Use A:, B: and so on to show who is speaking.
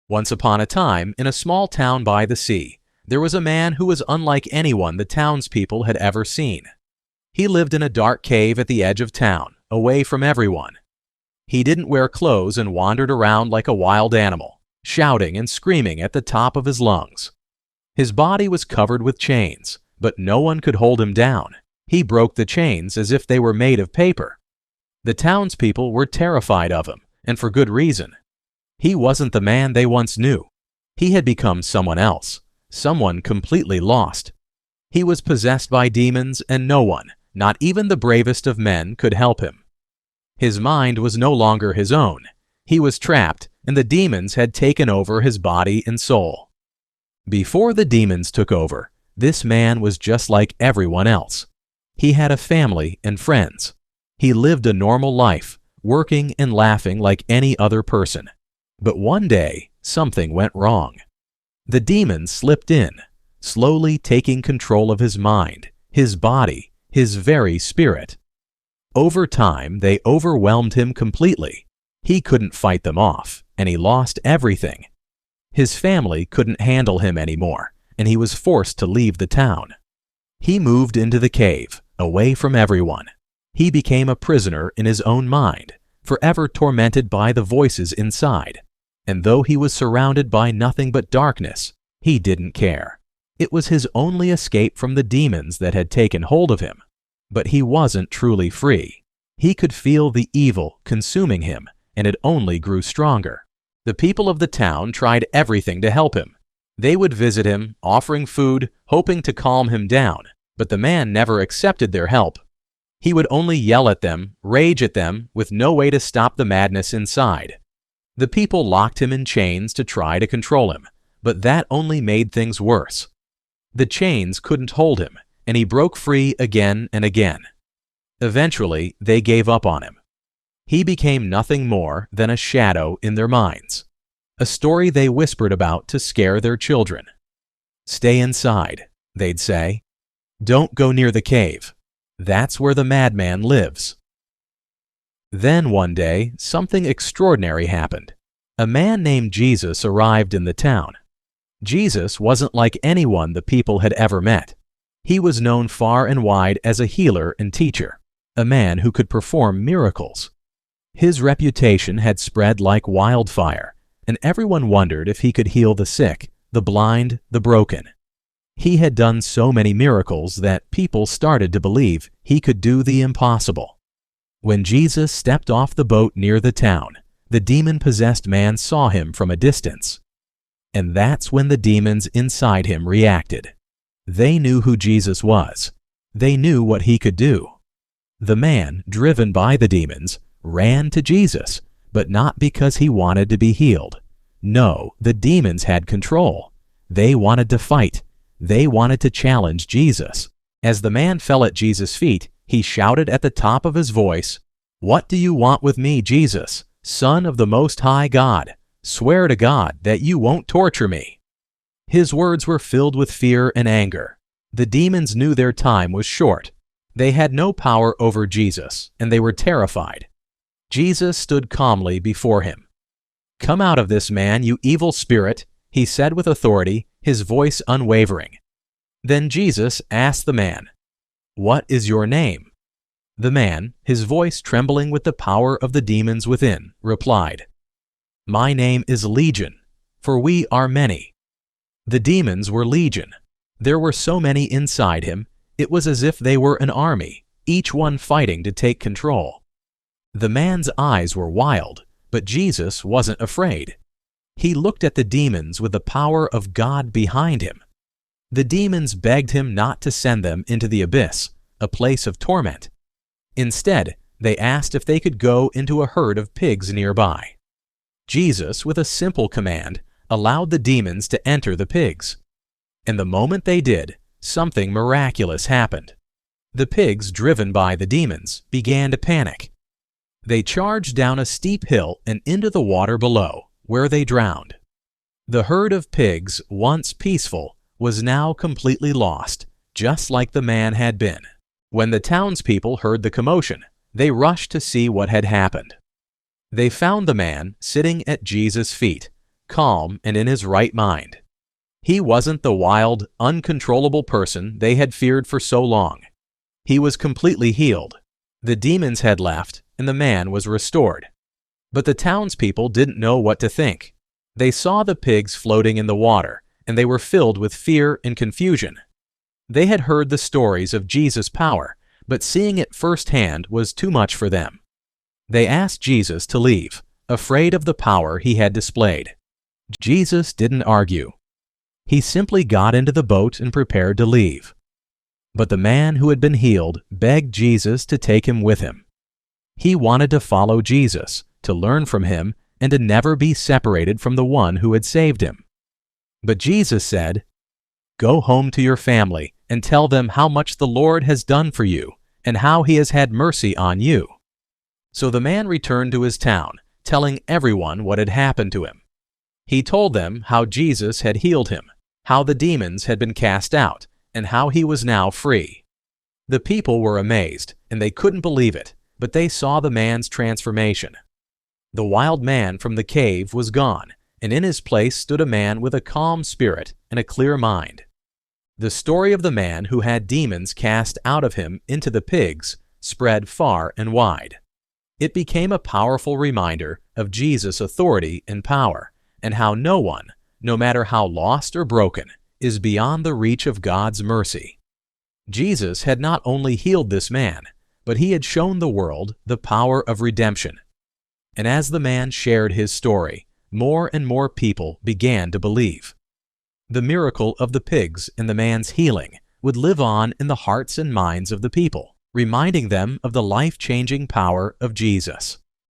A: Once upon a time, in a small town by the sea, there was a man who was unlike anyone the townspeople had ever seen. He lived in a dark cave at the edge of town, away from everyone. He didn't wear clothes and wandered around like a wild animal, shouting and screaming at the top of his lungs. His body was covered with chains, but no one could hold him down. He broke the chains as if they were made of paper. The townspeople were terrified of him, and for good reason. He wasn't the man they once knew. He had become someone else, someone completely lost. He was possessed by demons, and no one, not even the bravest of men, could help him. His mind was no longer his own. He was trapped, and the demons had taken over his body and soul. Before the demons took over, this man was just like everyone else. He had a family and friends. He lived a normal life, working and laughing like any other person. But one day, something went wrong. The demons slipped in, slowly taking control of his mind, his body, his very spirit. Over time, they overwhelmed him completely. He couldn't fight them off, and he lost everything. His family couldn't handle him anymore, and he was forced to leave the town. He moved into the cave, away from everyone. He became a prisoner in his own mind, forever tormented by the voices inside. And though he was surrounded by nothing but darkness, he didn't care. It was his only escape from the demons that had taken hold of him. But he wasn't truly free. He could feel the evil consuming him, and it only grew stronger. The people of the town tried everything to help him. They would visit him, offering food, hoping to calm him down, but the man never accepted their help. He would only yell at them, rage at them, with no way to stop the madness inside. The people locked him in chains to try to control him, but that only made things worse. The chains couldn't hold him, and he broke free again and again. Eventually, they gave up on him. He became nothing more than a shadow in their minds, a story they whispered about to scare their children. "Stay inside," they'd say. "Don't go near the cave. That's where the madman lives." Then one day, something extraordinary happened. A man named Jesus arrived in the town. Jesus wasn't like anyone the people had ever met. He was known far and wide as a healer and teacher, a man who could perform miracles. His reputation had spread like wildfire, and everyone wondered if he could heal the sick, the blind, the broken. He had done so many miracles that people started to believe he could do the impossible. When Jesus stepped off the boat near the town, the demon-possessed man saw him from a distance. And that's when the demons inside him reacted. They knew who Jesus was. They knew what he could do. The man, driven by the demons, ran to Jesus, but not because he wanted to be healed. No, the demons had control. They wanted to fight. They wanted to challenge Jesus. As the man fell at Jesus' feet, he shouted at the top of his voice, "What do you want with me, Jesus, Son of the Most High God? Swear to God that you won't torture me." His words were filled with fear and anger. The demons knew their time was short. They had no power over Jesus, and they were terrified. Jesus stood calmly before him. "Come out of this man, you evil spirit," he said with authority, his voice unwavering. Then Jesus asked the man, "What is your name?" The man, his voice trembling with the power of the demons within, replied, "My name is Legion, for we are many." The demons were legion. There were so many inside him, it was as if they were an army, each one fighting to take control. The man's eyes were wild, but Jesus wasn't afraid. He looked at the demons with the power of God behind him. The demons begged him not to send them into the abyss, a place of torment. Instead, they asked if they could go into a herd of pigs nearby. Jesus, with a simple command, allowed the demons to enter the pigs. And the moment they did, something miraculous happened. The pigs, driven by the demons, began to panic. They charged down a steep hill and into the water below, where they drowned. The herd of pigs, once peaceful, was now completely lost, just like the man had been. When the townspeople heard the commotion, they rushed to see what had happened. They found the man sitting at Jesus' feet, calm and in his right mind. He wasn't the wild, uncontrollable person they had feared for so long. He was completely healed. The demons had left, and the man was restored. But the townspeople didn't know what to think. They saw the pigs floating in the water, and they were filled with fear and confusion. They had heard the stories of Jesus' power, but seeing it firsthand was too much for them. They asked Jesus to leave, afraid of the power he had displayed. Jesus didn't argue. He simply got into the boat and prepared to leave. But the man who had been healed begged Jesus to take him with him. He wanted to follow Jesus, to learn from him, and to never be separated from the one who had saved him. But Jesus said, "Go home to your family and tell them how much the Lord has done for you and how he has had mercy on you." So the man returned to his town, telling everyone what had happened to him. He told them how Jesus had healed him, how the demons had been cast out, and how he was now free. The people were amazed, and they couldn't believe it, but they saw the man's transformation. The wild man from the cave was gone, and in his place stood a man with a calm spirit and a clear mind. The story of the man who had demons cast out of him into the pigs spread far and wide. It became a powerful reminder of Jesus' authority and power, and how no one, no matter how lost or broken, is beyond the reach of God's mercy. Jesus had not only healed this man, but he had shown the world the power of redemption. And as the man shared his story, more and more people began to believe. The miracle of the pigs and the man's healing would live on in the hearts and minds of the people, reminding them of the life-changing power of Jesus.